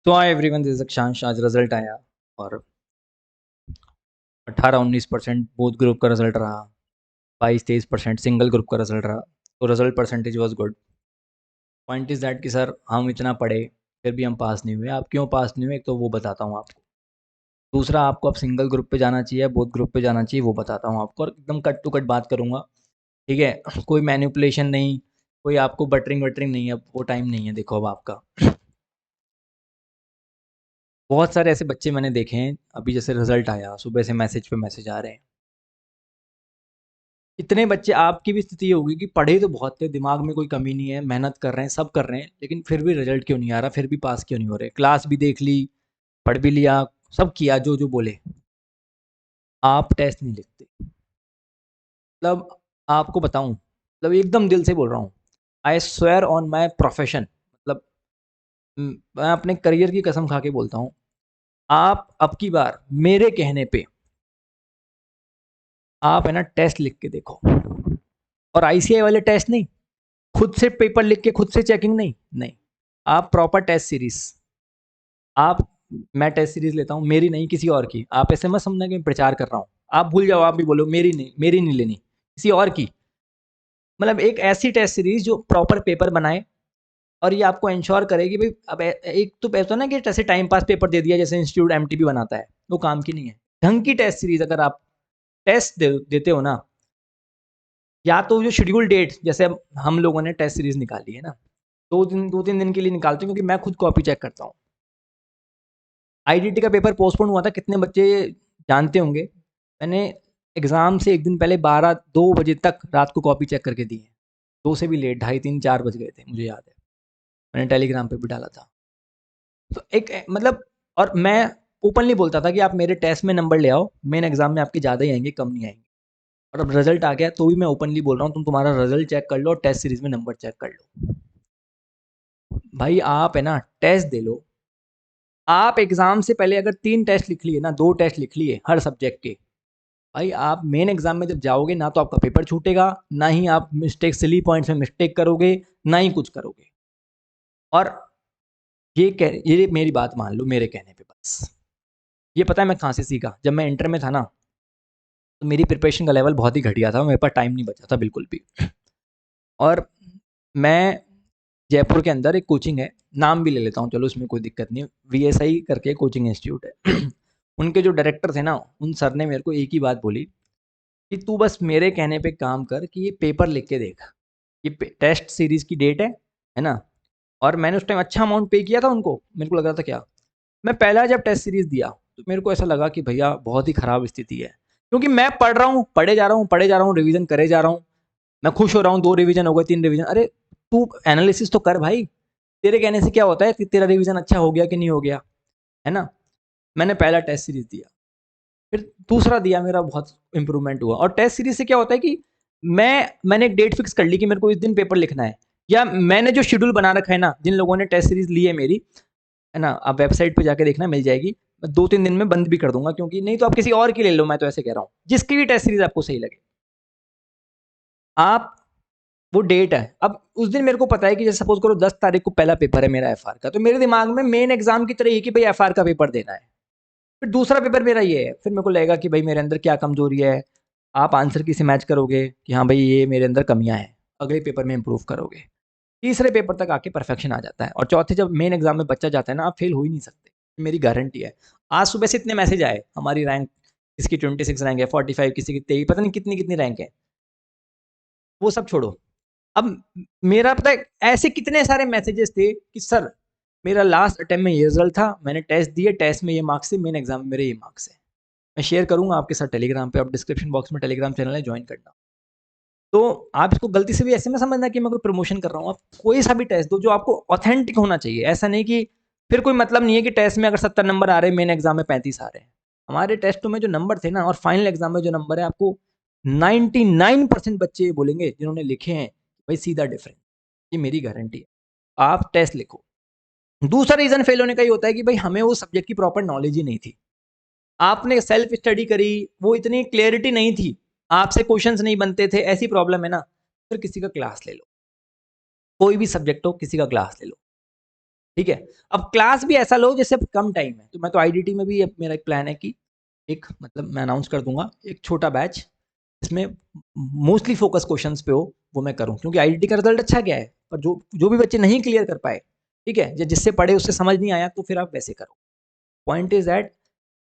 तो hi everyone, this is अक्षांश। आज रिजल्ट आया और 18-19% बोथ ग्रुप का रिजल्ट रहा। 22-23% सिंगल ग्रुप का रिजल्ट रहा। तो result percentage was good. Point is that कि सर हम इतना पढ़े फिर भी हम पास नहीं हुए। आप क्यों पास नहीं हुए, एक तो वो बताता हूँ आपको। दूसरा, आपको अब सिंगल ग्रुप पे जाना चाहिए, बोथ ग्रुप पे जाना चाहिए, वो बताता हूँ आपको। और एकदम कट टू कट बात करूँगा, ठीक है। कोई मैनिपुलेशन नहीं, कोई आपको बटरिंग वटरिंग नहीं है। अब वो टाइम नहीं है। देखो अब आपका बहुत सारे ऐसे बच्चे मैंने देखे हैं, अभी जैसे रिजल्ट आया सुबह से मैसेज पे मैसेज आ रहे हैं। इतने बच्चे, आपकी भी स्थिति ये होगी कि पढ़े तो बहुत थे, दिमाग में कोई कमी नहीं है, मेहनत कर रहे हैं, सब कर रहे हैं, लेकिन फिर भी रिजल्ट क्यों नहीं आ रहा, फिर भी पास क्यों नहीं हो रहे। क्लास भी देख ली, पढ़ भी लिया, सब किया जो जो बोले, आप टेस्ट नहीं लिखते। मतलब आपको बताऊं, मतलब एकदम दिल से बोल रहा हूँ, I swear on my profession, मतलब मैं अपने करियर की कसम खा के बोलता हूँ, आप अब की बार मेरे कहने पे आप है ना टेस्ट लिख के देखो। और आईसीआई वाले टेस्ट नहीं, खुद से पेपर लिख के खुद से चेकिंग नहीं, नहीं, आप प्रॉपर टेस्ट सीरीज। आप, मैं टेस्ट सीरीज लेता हूँ, मेरी नहीं किसी और की। आप ऐसे मत समझना कि मैं प्रचार कर रहा हूँ। आप भूल जाओ, आप भी बोलो मेरी नहीं, मेरी नहीं लेनी, किसी और की। मतलब एक ऐसी टेस्ट सीरीज जो प्रॉपर पेपर बनाए और ये आपको इंश्योर करे कि भाई अब एक तो ऐसा ना कि जैसे टाइम पास पेपर दे दिया, जैसे इंस्टीट्यूट एमटीबी बनाता है, वो काम की नहीं है। ढंग की टेस्ट सीरीज अगर आप देते हो ना, या तो जो शेड्यूल डेट, जैसे हम लोगों ने टेस्ट सीरीज निकाली है ना, 2-3 दिन के लिए निकालते हैं, क्योंकि मैं खुद कॉपी चेक करता हूँ। आईडीटी का पेपर पोस्टपोन हुआ था, कितने बच्चे जानते होंगे। मैंने एग्ज़ाम से एक दिन पहले 2 बजे तक रात को कॉपी चेक करके दी है। 2 से भी लेट, ढाई 3-4 बज गए थे, मुझे याद है। मैंने टेलीग्राम पे भी डाला था। तो एक मतलब, और मैं ओपनली बोलता था कि आप मेरे टेस्ट में नंबर ले आओ, मेन एग्जाम में आपके ज़्यादा ही आएंगे, कम नहीं आएंगे। और अब रिजल्ट आ गया तो भी मैं ओपनली बोल रहा हूँ, तुम तुम्हारा रिजल्ट चेक कर लो और टेस्ट सीरीज में नंबर चेक कर लो। भाई आप है ना टेस्ट दे लो। आप एग्जाम से पहले अगर 3 टेस्ट लिख लिए ना, 2 टेस्ट लिख लिए हर सब्जेक्ट के, भाई आप मेन एग्जाम में जब जाओगे ना, तो आपका पेपर छूटेगा ना, ही आप मिस्टेक सिली पॉइंट्स में मिस्टेक करोगे, ना ही कुछ करोगे। और ये मेरी बात मान लो मेरे कहने पे बस। ये पता है मैं कहाँ से सीखा, जब मैं इंटर में था ना, तो मेरी प्रिपरेशन का लेवल बहुत ही घटिया था, मेरे पास टाइम नहीं बचा था बिल्कुल भी। और मैं जयपुर के अंदर एक कोचिंग है, नाम भी ले लेता हूँ, चलो उसमें कोई दिक्कत नहीं है, वीएसआई करके कोचिंग इंस्टीट्यूट है। उनके जो डायरेक्टर थे ना, उन सर ने मेरे को एक ही बात बोली कि तू बस मेरे कहने पे काम कर कि ये पेपर लिख के देख, ये टेस्ट सीरीज की डेट है ना। और मैंने उस टाइम अच्छा अमाउंट पे किया था उनको, मेरे को लग रहा था क्या, मैं पहला जब टेस्ट सीरीज दिया तो मेरे को ऐसा लगा कि भैया बहुत ही खराब स्थिति है, क्योंकि मैं पढ़ रहा हूँ, पढ़े जा रहा हूँ, पढ़े जा रहा हूँ, रिवीजन करे जा रहा हूँ, मैं खुश हो रहा हूँ, 2 रिवीजन हो गए, 3 रिवीजन। अरे तू एनालिसिस तो कर भाई, तेरे कहने से क्या होता है कि तेरा रिवीजन अच्छा हो गया कि नहीं हो गया, है ना। मैंने पहला टेस्ट सीरीज दिया, फिर दूसरा दिया, मेरा बहुत इंप्रूवमेंट हुआ। और टेस्ट सीरीज से क्या होता है कि मैंने एक डेट फिक्स कर ली कि मेरे को इस दिन पेपर लिखना है, या मैंने जो शेड्यूल बना रखा है ना, जिन लोगों ने टेस्ट सीरीज ली है मेरी, है ना, आप वेबसाइट पे जाके देखना, मिल जाएगी। मैं 2-3 दिन में बंद भी कर दूंगा, क्योंकि नहीं तो आप किसी और की ले लो, मैं तो ऐसे कह रहा हूँ, जिसकी भी टेस्ट सीरीज आपको सही लगे। आप, वो डेट है, अब उस दिन मेरे को पता है कि जैसे सपोज करो 10 तारीख को पहला पेपर है मेरा एफआर का, तो मेरे दिमाग में मेन एग्जाम की तरह ही कि भाई एफआर का पेपर देना है। फिर दूसरा पेपर मेरा ये है, फिर मेरे को लगेगा कि भाई मेरे अंदर क्या कमजोरी है, आप आंसर की से मैच करोगे कि हाँ भाई ये मेरे अंदर कमियां हैं, अगले पेपर में इंप्रूव करोगे। तीसरे पेपर तक आके परफेक्शन आ जाता है, और चौथे जब मेन एग्जाम में बच्चा जाता है ना, आप फेल हो ही नहीं सकते, मेरी गारंटी है। आज सुबह से इतने मैसेज आए, हमारी रैंक, किसी की 26 रैंक है, 45, किसी की 23, पता नहीं कितनी कितनी रैंक है। वो सब छोड़ो, अब मेरा पता है ऐसे कितने सारे मैसेजेस थे कि सर मेरा लास्ट अटेम्प्ट में ये रिजल्ट था, मैंने टेस्ट दिए, टेस्ट में ये मार्क्स है, मेन एग्जाम में मेरे ये मार्क्स है। मैं शेयर करूंगा आपके साथ टेलीग्राम पे, आप डिस्क्रिप्शन बॉक्स में टेलीग्राम चैनल है, ज्वाइन करना। तो आप इसको गलती से भी ऐसे में समझना कि मैं कोई प्रमोशन कर रहा हूँ। आप कोई सा भी टेस्ट दो जो आपको ऑथेंटिक होना चाहिए, ऐसा नहीं कि फिर कोई मतलब नहीं है कि टेस्ट में अगर 70 नंबर आ रहे हैं, मेन एग्जाम में 35 आ रहे हैं। हमारे टेस्टों में जो नंबर थे ना, और फाइनल एग्जाम में जो नंबर है, आपको 99% बच्चे बोलेंगे जिन्होंने लिखे हैं, भाई सीधा डिफरेंस, ये मेरी गारंटी है। आप टेस्ट लिखो। दूसरा रीजन फेल होने का ये होता है कि भाई हमें वो सब्जेक्ट की प्रॉपर नॉलेज ही नहीं थी। आपने सेल्फ स्टडी करी, वो इतनी क्लियरिटी नहीं थी, आपसे क्वेश्चंस नहीं बनते थे, ऐसी प्रॉब्लम है ना, फिर किसी का क्लास ले लो, कोई भी सब्जेक्ट हो, किसी का क्लास ले लो। ठीक है। अब क्लास भी ऐसा लो जैसे कम टाइम है, तो मैं तो आईडीटी में भी अब मेरा एक प्लान है कि एक मतलब मैं अनाउंस कर दूंगा एक छोटा बैच, इसमें मोस्टली फोकस क्वेश्चंस पे हो, वो मैं करूं, क्योंकि आईडीटी का रिजल्ट अच्छा गया है, पर जो जो भी बच्चे नहीं क्लियर कर पाए, ठीक है, जिससे पढ़े उससे समझ नहीं आया, तो फिर आप वैसे करो। पॉइंट इज दैट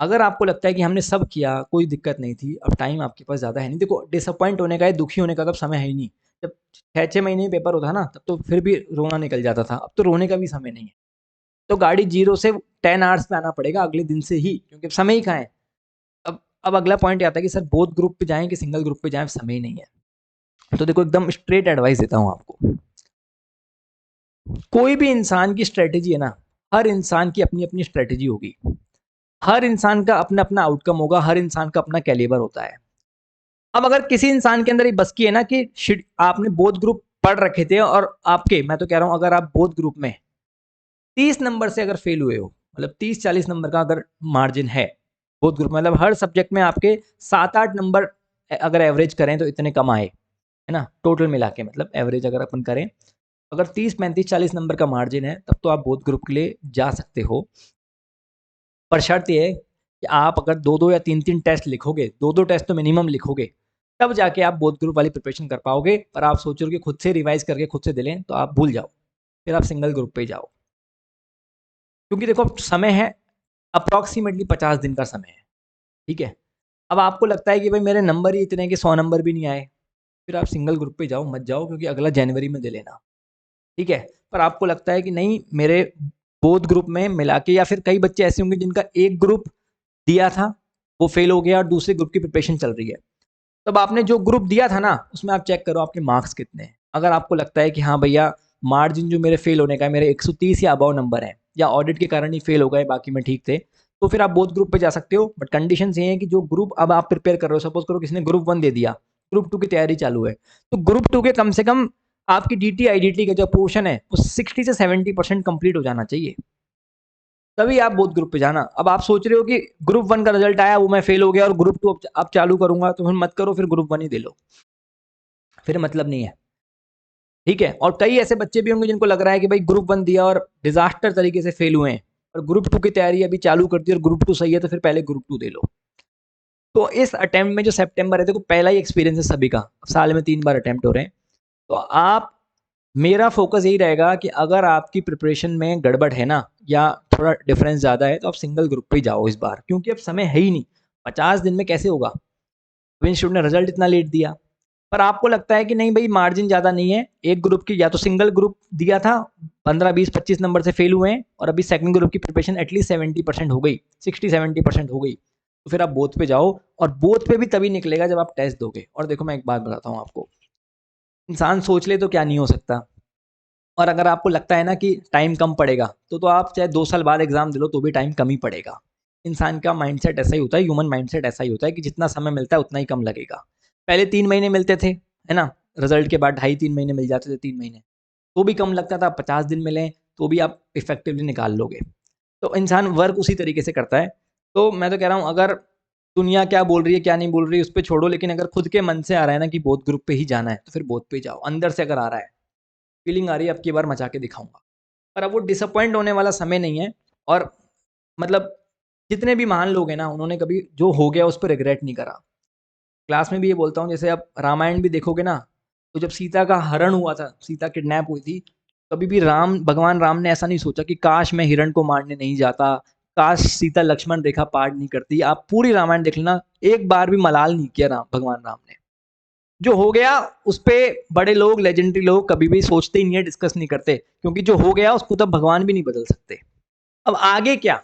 अगर आपको लगता है कि हमने सब किया, कोई दिक्कत नहीं थी, अब टाइम आपके पास ज़्यादा है नहीं, देखो डिसअपॉइंट होने का है, दुखी होने का तो अब समय है ही नहीं। जब 6-6 महीने में पेपर होता ना, तब तो फिर भी रोना निकल जाता था, अब तो रोने का भी समय नहीं है। तो गाड़ी 0 से 10 आवर्स पे आना पड़ेगा अगले दिन से ही, क्योंकि समय ही कहाँ है। अब अगला पॉइंट ये आता है कि सर बोथ ग्रुप पे जाएँ कि सिंगल ग्रुप पे जाएँ, समय ही नहीं है। तो देखो एकदम स्ट्रेट एडवाइस देता हूँ आपको। कोई भी इंसान की स्ट्रैटेजी है ना, हर इंसान की अपनी-अपनी स्ट्रैटेजी होगी। हर इंसान का अपना-अपना आउटकम होगा, हर इंसान का अपना कैलिबर होता है। अब अगर किसी इंसान के अंदर ये बस की है ना कि शिट आपने बोथ ग्रुप पढ़ रखे थे और आपके, मैं तो कह रहा हूँ अगर आप बोथ ग्रुप में 30 नंबर से अगर फेल हुए हो, मतलब 30-40 नंबर का अगर मार्जिन है बोथ ग्रुप, मतलब हर सब्जेक्ट में आपके 7-8 नंबर अगर एवरेज करें तो इतने कम आए, है ना, टोटल मिला के, मतलब एवरेज अगर अपन करें, अगर 30-35-40 नंबर का मार्जिन है, तब तो आप बोथ ग्रुप के लिए जा सकते हो। पर शर्त ये है कि आप अगर 2-2 या 3-3 टेस्ट लिखोगे, 2-2 टेस्ट तो मिनिमम लिखोगे, तब जाके आप बोथ ग्रुप वाली प्रिपरेशन कर पाओगे। पर आप सोच रहे हो कि खुद से रिवाइज करके खुद से दे लें, तो आप भूल जाओ, फिर आप सिंगल ग्रुप पे ही जाओ। क्योंकि देखो समय है अप्रॉक्सीमेटली 50 दिन का समय है, ठीक है। अब आपको लगता है कि भाई मेरे नंबर ही इतने हैं कि 100 नंबर भी नहीं आए, फिर आप सिंगल ग्रुप पे जाओ, मत जाओ, क्योंकि अगला जनवरी में दे लेना, ठीक है। पर आपको लगता है कि नहीं मेरे बोथ ग्रुप में मिला के, या फिर कई बच्चे ऐसे होंगे जिनका एक ग्रुप दिया था, वो फेल हो गया और दूसरे ग्रुप की प्रिपरेशन चल रही है। तब आपने जो ग्रुप दिया था ना, उसमें आप चेक करो आपके मार्क्स कितने हैं। अगर आपको लगता है कि हाँ भैया मार्जिन जो मेरे फेल होने का है, मेरे 130 या अबव नंबर है, या ऑडिट के कारण ही फेल हो गए, बाकी में ठीक थे, तो फिर आप बोथ ग्रुप पे जा सकते हो। बट कंडीशन ये है कि जो ग्रुप अब आप प्रिपेयर कर रहे हो, सपोज करो किसी ने ग्रुप 1 दे दिया, ग्रुप 2 की तैयारी चालू है, तो ग्रुप 2 के कम से कम आपकी डीटी आईडीटी का जो पोर्शन है वो 60 से 70% कंप्लीट हो जाना चाहिए, तभी आप बोथ ग्रुप पे जाना। अब आप सोच रहे हो कि ग्रुप 1 का रिजल्ट आया, वो मैं फेल हो गया और ग्रुप 2 अब चालू करूंगा, तो फिर मत करो, फिर ग्रुप 1 ही दे लो, फिर मतलब नहीं है, ठीक है। और कई ऐसे बच्चे भी होंगे जिनको लग रहा है कि भाई ग्रुप 1 दिया और डिजास्टर तरीके से फेल हुए हैं, और ग्रुप 2 की तैयारी अभी चालू कर दी और ग्रुप 2 सही है, तो फिर पहले ग्रुप 2 दे लो। तो इस अटेम्प्ट में जो सितंबर है, देखो पहला ही एक्सपीरियंस है सभी का, साल में 3 बार अटेम्प्ट हो रहे हैं, तो आप, मेरा फोकस यही रहेगा कि अगर आपकी प्रिपरेशन में गड़बड़ है ना, या थोड़ा डिफरेंस ज़्यादा है, तो आप सिंगल ग्रुप पे ही जाओ इस बार, क्योंकि अब समय है ही नहीं। 50 दिन में कैसे होगा, इंस्टीट्यूट ने रिजल्ट इतना लेट दिया। पर आपको लगता है कि नहीं भाई मार्जिन ज़्यादा नहीं है, एक ग्रुप की, या तो सिंगल ग्रुप दिया था 15-20-25 नंबर से फेल हुए हैं, और अभी सेकंड ग्रुप की प्रिपरेशन एटलीस्ट 70% हो गई, 60-70% हो गई, तो फिर आप बोथ पे जाओ। और बोथ पे भी तभी निकलेगा जब आप टेस्ट दोगे। और देखो मैं एक बात बताता हूँ आपको, इंसान सोच ले तो क्या नहीं हो सकता। और अगर आपको लगता है ना कि टाइम कम पड़ेगा, तो आप चाहे 2 साल बाद एग्जाम दे लो, तो भी टाइम कम ही पड़ेगा। इंसान का माइंडसेट ऐसा ही होता है, ह्यूमन माइंडसेट ऐसा ही होता है कि जितना समय मिलता है उतना ही कम लगेगा। पहले 3 महीने मिलते थे, है ना, रिजल्ट के बाद 2.5-3 महीने मिल जाते थे, 3 महीने तो भी कम लगता था। 50 दिन मिले तो भी आप इफेक्टिवली निकाल लोगे। तो इंसान वर्क उसी तरीके से करता है। तो मैं तो कह रहा हूँ, अगर दुनिया क्या बोल रही है क्या नहीं बोल रही है उस पर छोड़ो, लेकिन अगर खुद के मन से आ रहा है ना कि बोथ ग्रुप पे ही जाना है, तो फिर बोथ पे जाओ। अंदर से अगर आ रहा है, फीलिंग आ रही है अब की बार मचा के दिखाऊंगा, पर अब वो डिसअपॉइंट होने वाला समय नहीं है। और मतलब जितने भी महान लोग हैं ना, उन्होंने कभी जो हो गया उस पर रिग्रेट नहीं करा। क्लास में भी ये बोलता हूँ, जैसे आप रामायण भी देखोगे ना, तो जब सीता का हरण हुआ था, सीता किडनैप हुई थी, कभी भी भगवान राम ने ऐसा नहीं सोचा कि काश मैं हिरण को मारने नहीं जाता, काश सीता लक्ष्मण रेखा पार नहीं करती। आप पूरी रामायण देख लेना, एक बार भी मलाल नहीं किया भगवान राम ने। जो हो गया उस पे बड़े लोग, लेजेंडरी लोग कभी भी सोचते ही नहीं है, डिस्कस नहीं करते, क्योंकि जो हो गया उसको तब भगवान भी नहीं बदल सकते। अब आगे क्या,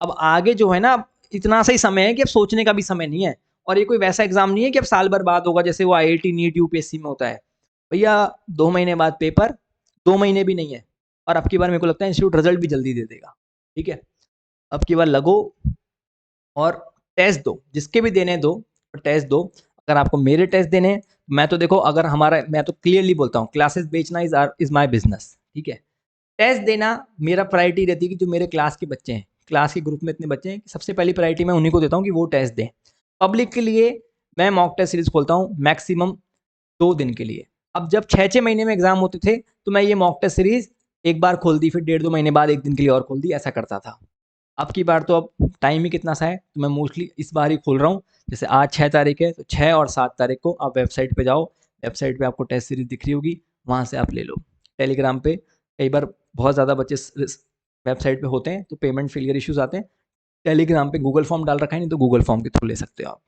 अब आगे जो है ना, इतना सा ही समय है कि अब सोचने का भी समय नहीं है। और ये कोई वैसा एग्जाम नहीं है कि अब साल भर बाद होगा, जैसे वो आईआईटी नीट यूपीएससी में होता है। भैया 2 महीने बाद पेपर, 2 महीने भी नहीं है। और अब की बार मेरे को लगता है इंस्टीट्यूट रिजल्ट भी जल्दी दे देगा, ठीक है। अब की बार लगो और टेस्ट दो, जिसके भी देने दो, टेस्ट दो। अगर आपको मेरे टेस्ट देने हैं, मैं तो देखो, अगर हमारा, मैं तो क्लियरली बोलता हूँ, क्लासेस बेचना इज माई बिजनेस, ठीक है। टेस्ट देना मेरा प्रायोरिटी रहती है कि जो मेरे क्लास के बच्चे हैं, क्लास के ग्रुप में इतने बच्चे हैं, सबसे पहली प्रायोरिटी मैं उन्हीं को देता हूँ कि वो टेस्ट दें। पब्लिक के लिए मैं मॉक टेस्ट सीरीज खोलता हूँ मैक्सिमम 2 दिन के लिए। अब जब 6-6 महीने में एग्जाम होते थे, तो मैं ये मॉक टेस्ट सीरीज एक बार खोल दी, फिर 1.5-2 महीने बाद 1 दिन के लिए और खोल दी, ऐसा करता था। अब की बार तो अब टाइम ही कितना सा है, तो मैं मोस्टली इस बार ही खोल रहा हूँ। जैसे आज 6 तारीख है, तो 6 और 7 तारीख को आप वेबसाइट पे जाओ, वेबसाइट पे आपको टेस्ट सीरीज़ दिख रही होगी, वहाँ से आप ले लो। टेलीग्राम पे कई बार बहुत ज़्यादा बच्चे वेबसाइट पे होते हैं, तो पेमेंट फेलियर इश्यूज़ आते हैं। टेलीग्राम पे गूगल फॉर्म डाल रखा है, नहीं तो गूगल फॉर्म के थ्रू ले सकते हो आप।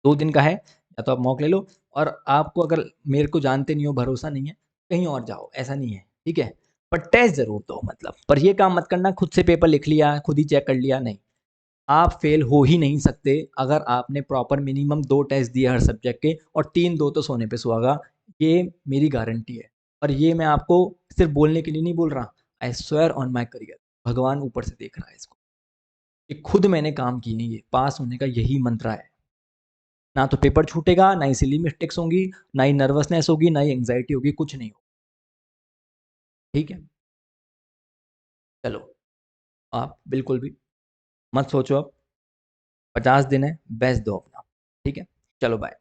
2 दिन का है, या तो आप मॉक ले लो, और आपको अगर मेरे को जानते नहीं हो, भरोसा नहीं है, कहीं और जाओ, ऐसा नहीं है, ठीक है? पर टेस्ट ज़रूर दो मतलब। पर ये काम मत करना खुद से पेपर लिख लिया, खुद ही चेक कर लिया, नहीं। आप फेल हो ही नहीं सकते अगर आपने प्रॉपर मिनिमम 2 टेस्ट दिए हर सब्जेक्ट के, और 3-2 तो सोने पे सुहागा, ये मेरी गारंटी है। और ये मैं आपको सिर्फ बोलने के लिए नहीं बोल रहा, I swear on my career, भगवान ऊपर से देख रहा है इसको। ये खुद मैंने काम किए हैं, ये पास होने का यही मंत्र है। ना तो पेपर छूटेगा, ना ही सिली मिस्टेक्स होंगी, ना ही नर्वसनेस होगी, ना ही एंग्जाइटी होगी, कुछ नहीं होगा। ठीक है? चलो, आप बिल्कुल भी मत सोचो अब, 50 दिन है, बेस्ट दो अपना। ठीक है? चलो बाय।